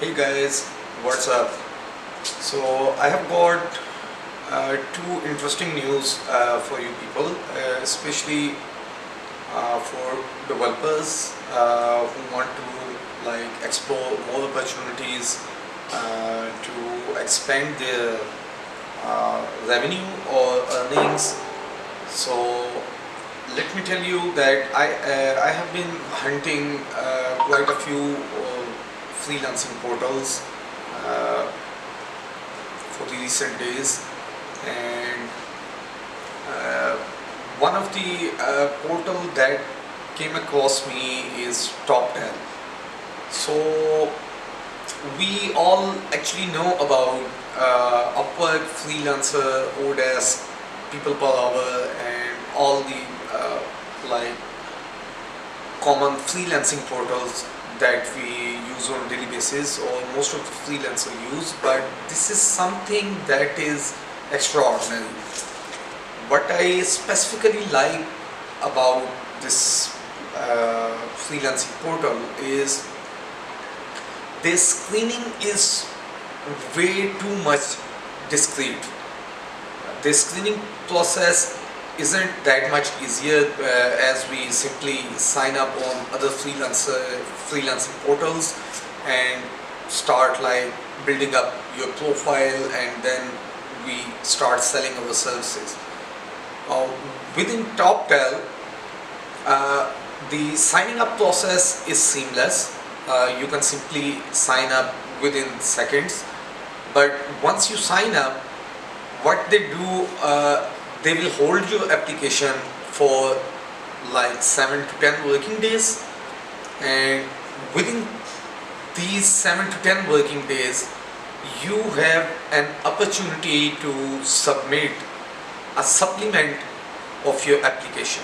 Hey guys, what's up? So I have got two interesting news for you people, especially for developers who want to explore more opportunities to expand their revenue or earnings. So let me tell you that I have been hunting quite a few freelancing portals uh, for the recent days, and uh, one of the portal that came across me is Toptal. So we all actually know about Upwork, Freelancer, Odesk, People Per Hour, and all the like common freelancing portals that we use on a daily basis, or most of the freelancers use. But this is something that is extraordinary. What I specifically like about this freelancing portal is their screening is way too much discreet. The screening process isn't that much easier as we simply sign up on other freelancing portals and start like building up your profile, and then we start selling our services. Uh, Within Toptal, the signing up process is seamless. You can simply sign up within seconds. But once you sign up, what they do, they will hold your application for like 7 to 10 working days, and within these 7 to 10 working days you have an opportunity to submit a supplement of your application.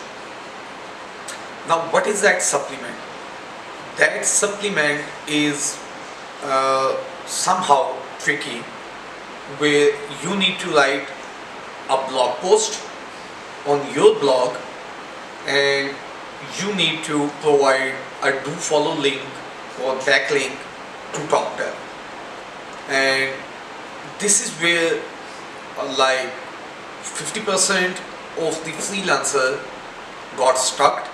Now what is that supplement? That supplement is somehow tricky, where you need to write a blog post on your blog, and you need to provide a do follow link or backlink to Toptal. And this is where like 50% of the freelancer got stuck,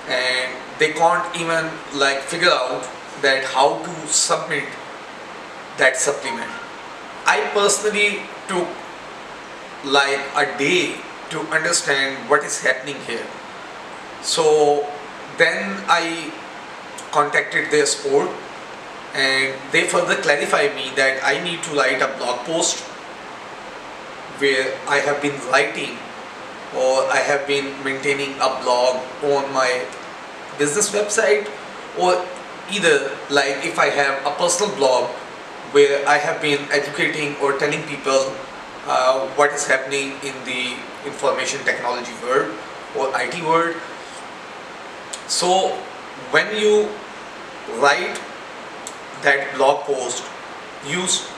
and they can't even like figure out that how to submit that supplement. I personally took like a day to understand what is happening here. So then I contacted their support, and they further clarified me that I need to write a blog post where I have been writing, or I have been maintaining a blog on my business website, or either like if I have a personal blog where I have been educating or telling people what is happening in the information technology world or IT world. So when you write that blog post,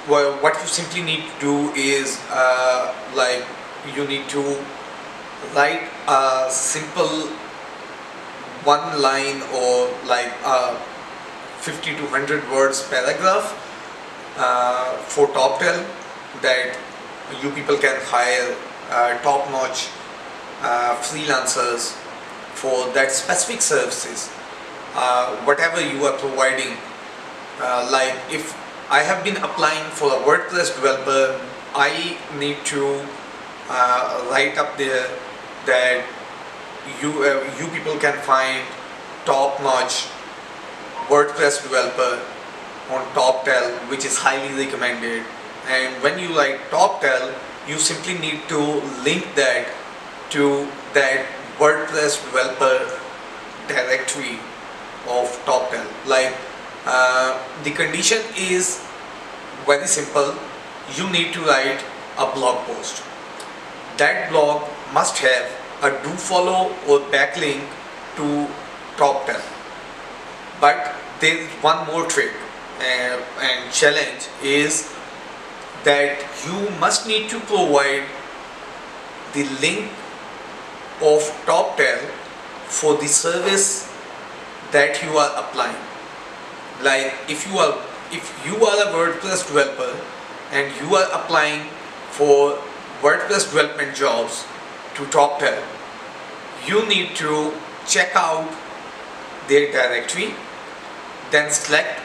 what you simply need to do is like you need to write a simple one line or like 50 to 100 words paragraph for Toptal, that you people can hire top-notch freelancers for that specific services, whatever you are providing. Like if I have been applying for a WordPress developer, I need to write up there that you people can find top-notch WordPress developer on Toptal, which is highly recommended. And when you write Toptal, you simply need to link that to that WordPress developer directory of Toptal. Like the condition is very simple. You need to write a blog post. That blog must have a do follow or backlink to Toptal. But there is one more trick and challenge is that you must need to provide the link of Toptal for the service that you are applying. Like if you are if you are a WordPress developer and you are applying for WordPress development jobs to Toptal, you need to check out their directory, then select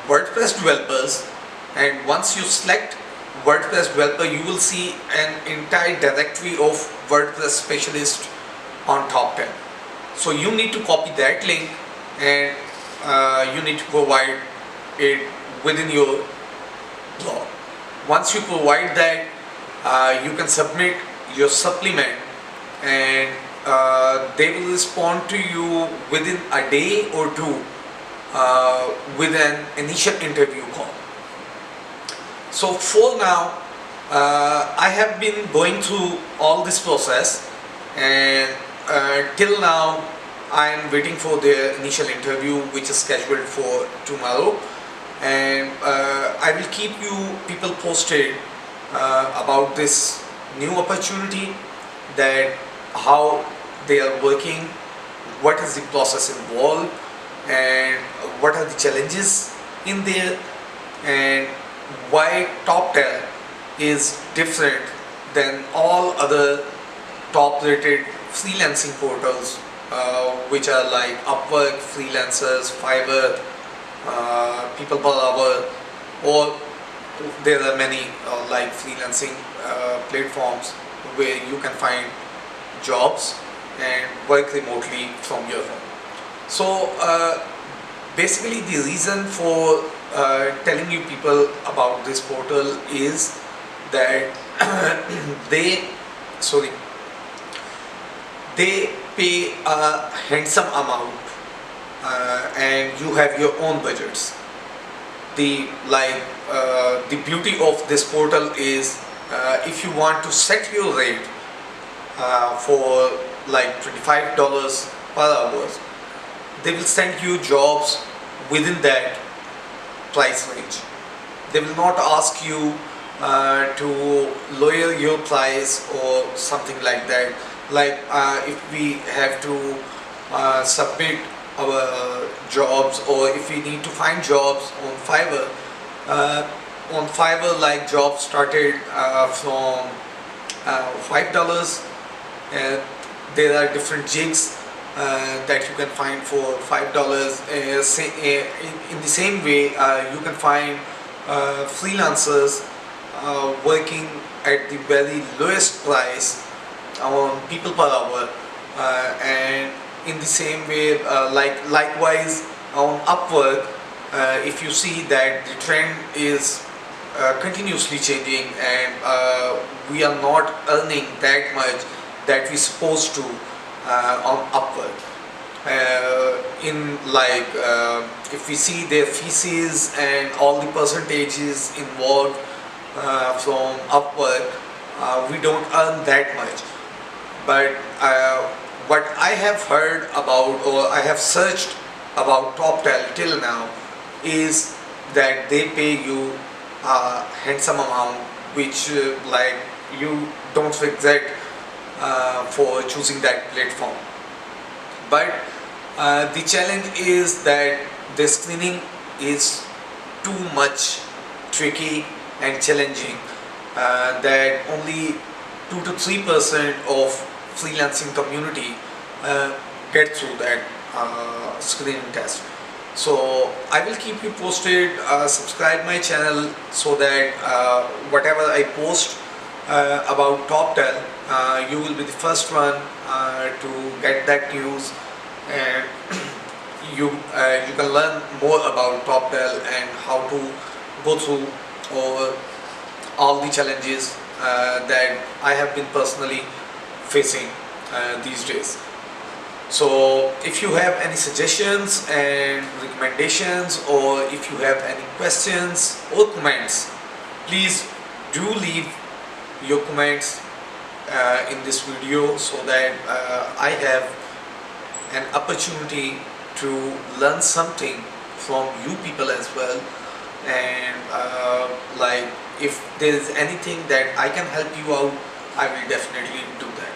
WordPress developers, and once you select WordPress developer, you will see an entire directory of WordPress specialists on Toptal. So you need to copy that link and you need to provide it within your blog. Once you provide that, you can submit your supplement, and they will respond to you within a day or two with an initial interview call. So for now, I have been going through all this process, and till now I am waiting for the initial interview, which is scheduled for tomorrow, and I will keep you people posted about this new opportunity, that how they are working, what is the process involved, and what are the challenges in there, and why Toptal is different than all other top rated freelancing portals, which are like Upwork, Freelancers, Fiverr, People Per Hour, or there are many like freelancing platforms where you can find jobs and work remotely from your home. So basically the reason for telling you people about this portal is that they pay a handsome amount and you have your own budgets. The beauty of this portal is if you want to set your rate for like $25 per hour, they will send you jobs within that price range. They will not ask you to lower your price or something like that. Like if we have to submit our jobs, or if we need to find jobs on Fiverr, like jobs started from $5, and there are different jigs that you can find for $5. In the same way, you can find freelancers working at the very lowest price on People Per Hour, and in the same way, likewise on Upwork, if you see that the trend is continuously changing, and we are not earning that much that we supposed to on Upwork. If we see their fees and all the percentages involved from Upwork, we don't earn that much. But what I have heard about, or I have searched about Toptal till now, is that they pay you a handsome amount, which you don't regret for choosing that platform. But the challenge is that the screening is too much tricky and challenging, that only 2 to 3% of freelancing community get through that screening test. So I will keep you posted. Subscribe my channel so that whatever I post about Toptal, you will be the first one to get that news, and you can learn more about Toptal and how to go through all the challenges that I have been personally facing these days. So if you have any suggestions and recommendations, or if you have any questions or comments, please do leave your comments in this video, so that I have an opportunity to learn something from you people as well. And if there is anything that I can help you out, I will definitely do that.